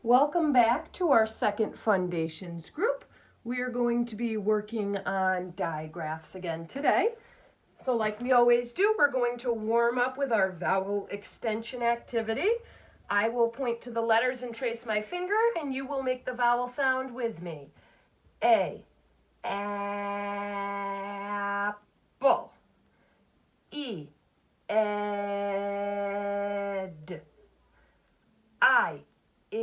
Welcome back to our second Foundations group. We are going to be working on digraphs again today. So like we always do, we're going to warm up with our vowel extension activity. I will point to the letters and trace my finger, and you will make the vowel sound with me. A, apple. E, ed. I, itch.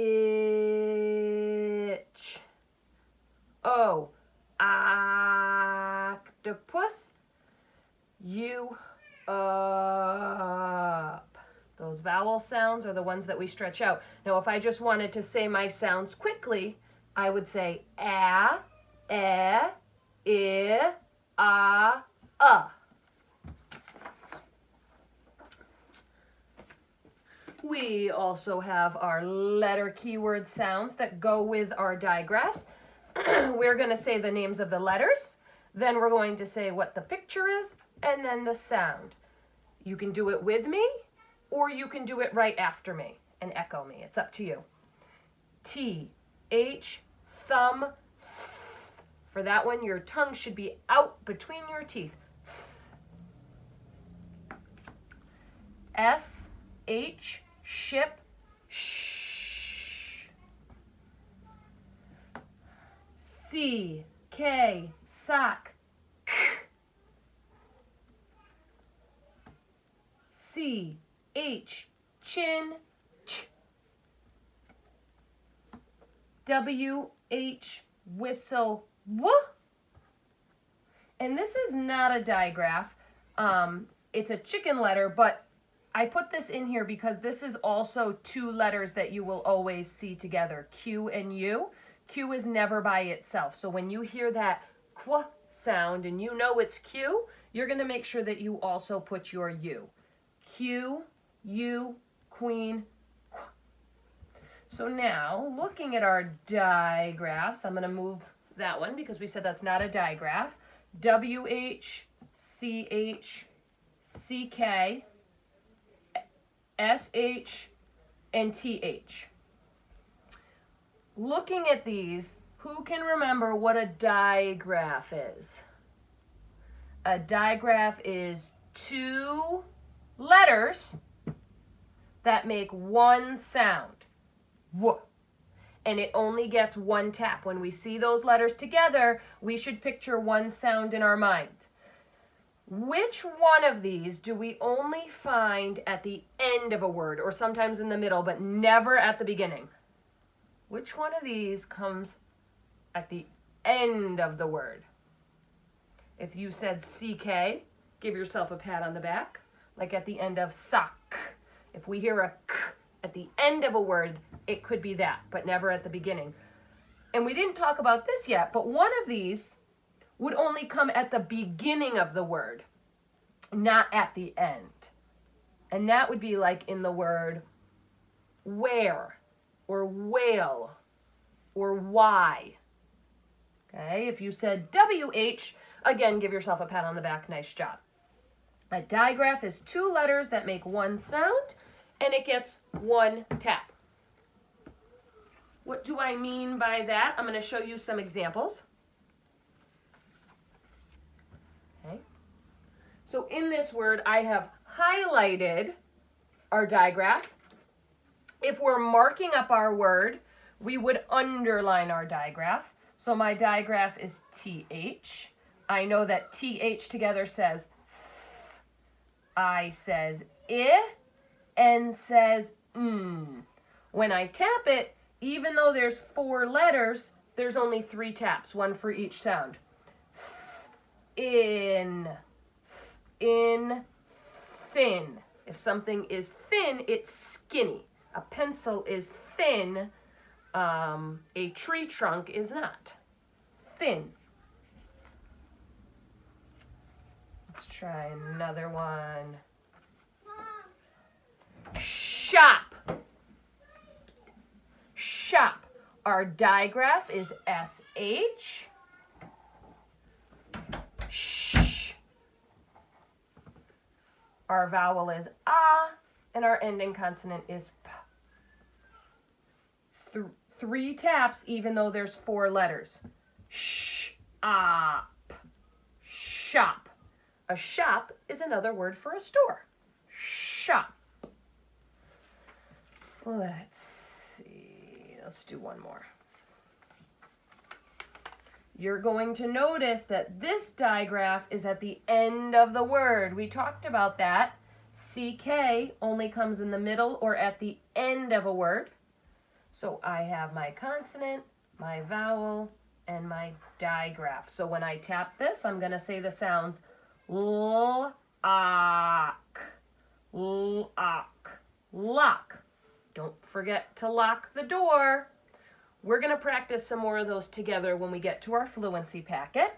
O, octopus. U, up. Those vowel sounds are the ones that we stretch out. Now, if I just wanted to say my sounds quickly, I would say a, I, a. We also have our letter keyword sounds that go with our digraphs. We're going to say the names of the letters, then we're going to say what the picture is, and then the sound. You can do it with me, or you can do it right after me and echo me. It's up to you. T, H, thumb. For that one, your tongue should be out between your teeth. S, H, ship, sh. C, K, sock, k. C, H, chin, ch. W, H, whistle, w. And this is not a digraph. It's a chicken letter, but I put this in here because this is also two letters that you will always see together, Q and U. Q is never by itself. So when you hear that qu sound and you know it's Q, you're going to make sure that you also put your U. Q, U, queen, qu. So now, looking at our digraphs, I'm going to move that one because we said that's not a digraph. W, H, C, H, C, K, SH, and TH. Looking at these, who can remember what a digraph is? A digraph is two letters that make one sound. W. And it only gets one tap. When we see those letters together, we should picture one sound in our mind. Which one of these do we only find at the end of a word, or sometimes in the middle, but never at the beginning? Which one of these comes at the end of the word? If you said CK, give yourself a pat on the back, like at the end of sock. If we hear a k at the end of a word, it could be that, but never at the beginning. And we didn't talk about this yet, but one of these would only come at the beginning of the word, not at the end. And that would be like in the word where, or whale, or why. Okay, if you said WH, again, give yourself a pat on the back, nice job. A digraph is two letters that make one sound, and it gets one tap. What do I mean by that? I'm going to show you some examples. Okay. So in this word, I have highlighted our digraph. If we're marking up our word, we would underline our digraph. So my digraph is TH. I know that TH together says I says I, N says n. When I tap it, even though there's four letters, there's only three taps, one for each sound. In, thin. If something is thin, it's skinny. A pencil is thin. A tree trunk is not. Thin. Let's try another one. Shop. Shop. Our digraph is SH. Sh. Our vowel is ah, and our ending consonant is p. 3 taps even though there's 4 letters. Shop. Shop. A shop is another word for a store. Shop. Let's see. Let's do one more. You're going to notice that this digraph is at the end of the word. We talked about that. CK only comes in the middle or at the end of a word. So I have my consonant, my vowel, and my digraph. So when I tap this, I'm going to say the sounds l-ak, l-ak, lock. Don't forget to lock the door. We're going to practice some more of those together when we get to our fluency packet.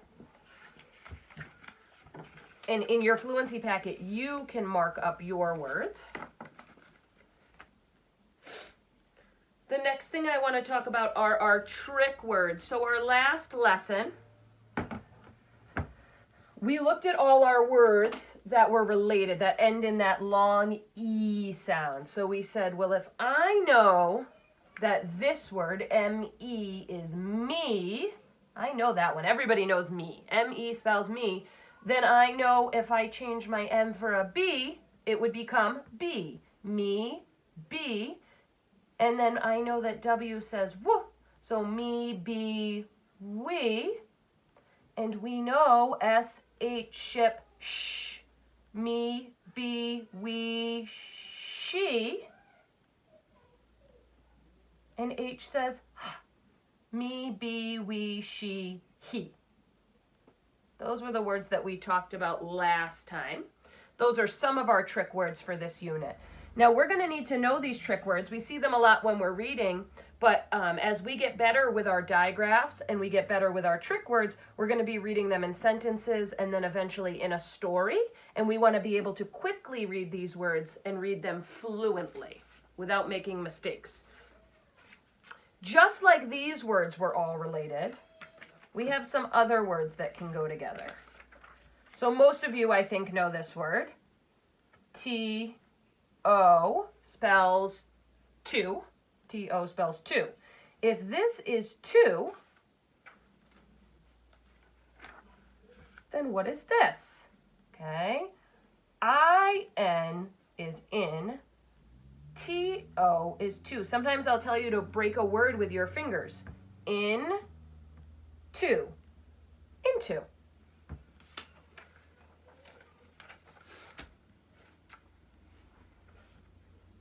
And in your fluency packet, you can mark up your words. The next thing I want to talk about are our trick words. So our last lesson, we looked at all our words that were related, that end in that long E sound. So we said, well, if I know that this word, M-E, is me, I know that one. Everybody knows me. M-E spells me. Then I know if I change my M for a B, it would become B. Me, B. And then I know that W says woo. So me, be, we. And we know S-H, ship, sh. Me, be, we, she. And H says me, be, we, she, he. Those were the words that we talked about last time. Those are some of our trick words for this unit. Now we're going to need to know these trick words. We see them a lot when we're reading, but as we get better with our digraphs and we get better with our trick words, we're going to be reading them in sentences and then eventually in a story. And we want to be able to quickly read these words and read them fluently without making mistakes. Just like these words were all related, we have some other words that can go together. So most of you, I think, know this word. T-O spells two. T-O spells two. If this is two, then what is this? Okay. I-N is in. T-O is two. Sometimes I'll tell you to break a word with your fingers. In, two, into.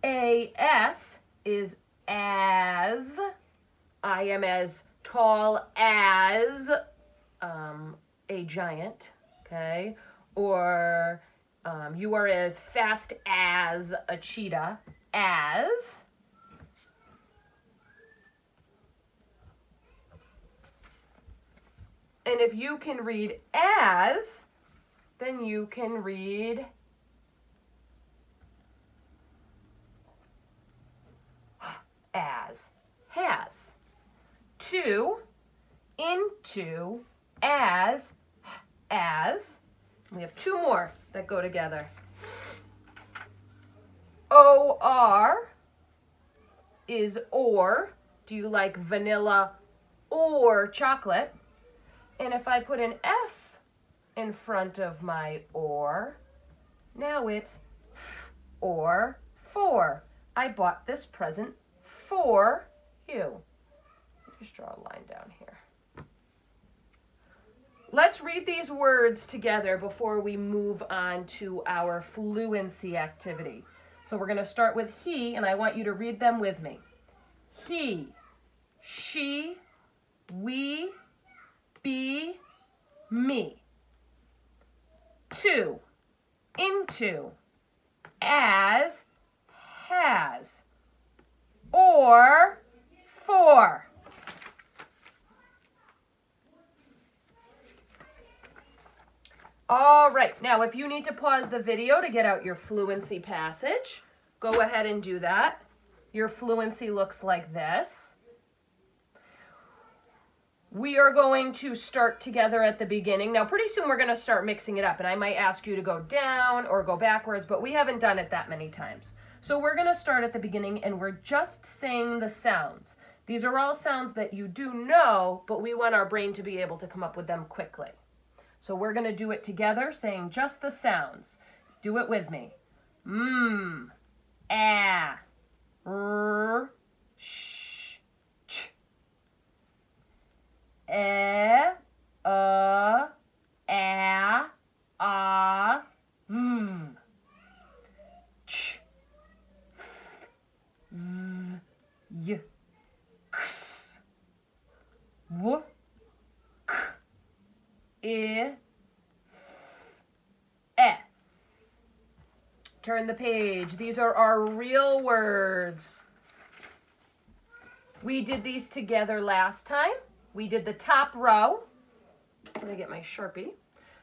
A-S is as. I am as tall as a giant, okay? Or you are as fast as a cheetah, as. And if you can read as, then you can read as, has. To, into, as. We have two more that go together. O-R is or. Do you like vanilla or chocolate? And if I put an F in front of my or, now it's or for. I bought this present for you. Just draw a line down here. Let's read these words together before we move on to our fluency activity. So we're going to start with he, and I want you to read them with me. He, she, we, be, me. To, into, as, has, or, for. All right, now if you need to pause the video to get out your fluency passage, go ahead and do that. Your fluency looks like this. We are going to start together at the beginning. Now, pretty soon we're going to start mixing it up, and I might ask you to go down or go backwards, but we haven't done it that many times. So we're going to start at the beginning, and we're just saying the sounds. These are all sounds that you do know, but we want our brain to be able to come up with them quickly. So we're going to do it together, saying just the sounds. Do it with me. Ah, r, sh, ch, a, ah, ch, z, y, x, w, k, I, e. Turn the page. These are our real words. We did these together last time. We did the top row. Let me get my Sharpie.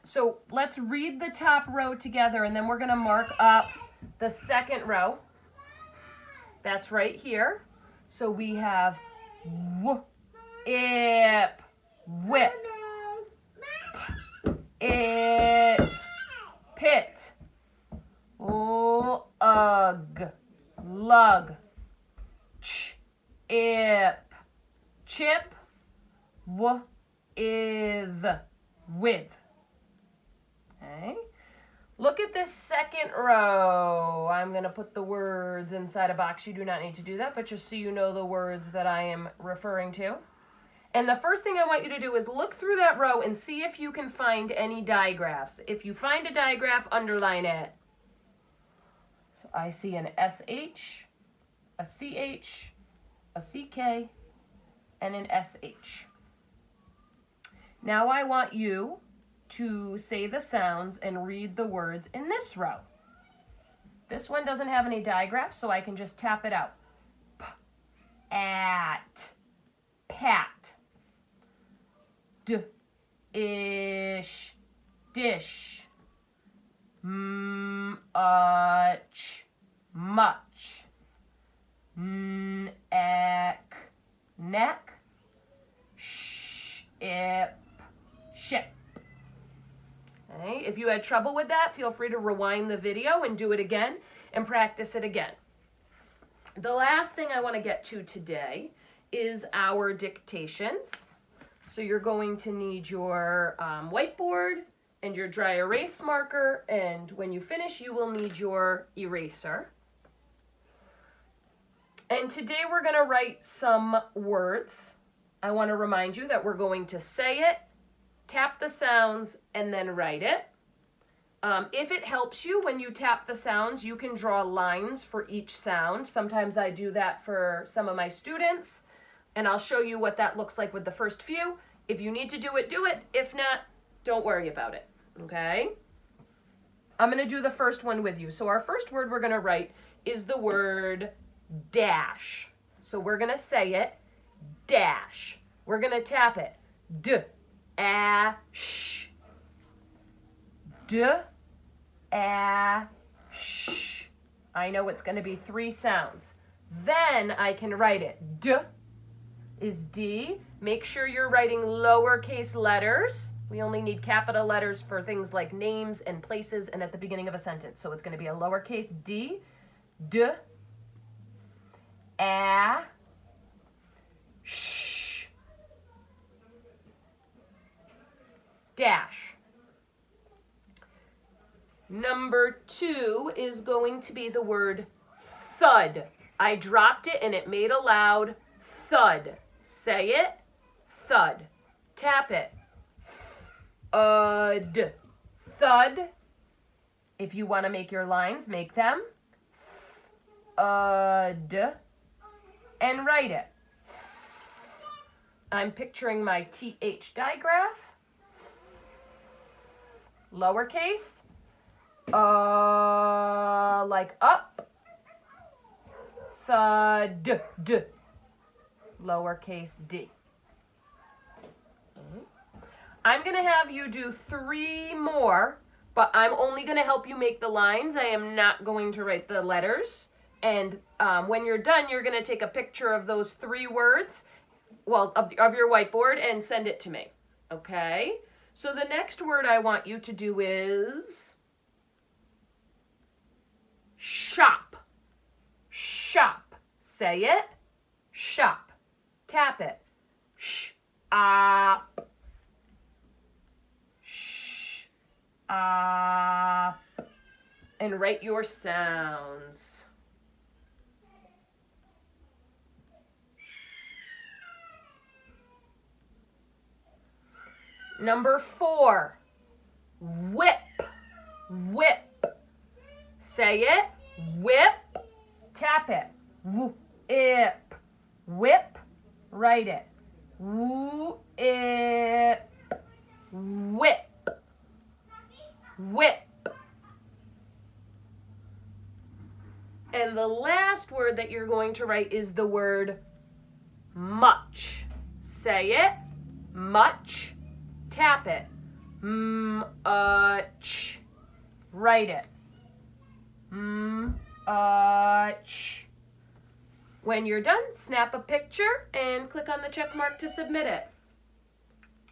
So let's read the top row together, and then we're going to mark up the second row. That's right here. So we have w, ip, whip, it, pit, ug, lug, ch, ip, chip, w, ith, with. Okay. Look at this second row. I'm going to put the words inside a box. You do not need to do that, but just so you know the words that I am referring to. And the first thing I want you to do is look through that row and see if you can find any digraphs. If you find a digraph, underline it. So I see an SH, a CH, a CK, and an SH. Now I want you to say the sounds and read the words in this row. This one doesn't have any digraphs, so I can just tap it out. P, at, pat, d, ish, dish, much, much, neck, neck, ship, ship. Okay. If you had trouble with that, feel free to rewind the video and do it again and practice it again. The last thing I want to get to today is our dictations. So you're going to need your whiteboard and your dry erase marker, and when you finish, you will need your eraser. And today we're going to write some words. I want to remind you that we're going to say it, tap the sounds, and then write it. If it helps you when you tap the sounds, you can draw lines for each sound. Sometimes I do that for some of my students, and I'll show you what that looks like with the first few. If you need to do it, do it. If not, don't worry about it, okay? I'm going to do the first one with you. So our first word we're going to write is the word dash. So we're going to say it, dash. We're going to tap it, d-a-sh. D-a-sh. I know it's going to be 3 sounds. Then I can write it. D is D. Make sure you're writing lowercase letters. We only need capital letters for things like names and places and at the beginning of a sentence. So it's going to be a lowercase d, d, a, sh, dash. Number 2 is going to be the word thud. I dropped it and it made a loud thud. Say it, thud. Tap it. D. Thud. If you want to make your lines, make them. D. And write it. I'm picturing my TH digraph. Lowercase. Like up. Thud. D. Lowercase d. I'm going to have you do 3 more, but I'm only going to help you make the lines. I am not going to write the letters. And when you're done, you're going to take a picture of those 3 words, well, of your whiteboard, and send it to me. Okay? So the next word I want you to do is shop. Shop. Say it. Shop. Op. Sh. Op. And write your sounds. Number 4, whip, whip. Say it, whip, tap it. Whip, whip, write it. Whip, whip, whip. And the last word that you're going to write is the word much. Say it, much, tap it. Much. Write it. Much. When you're done, snap a picture and click on the check mark to submit it.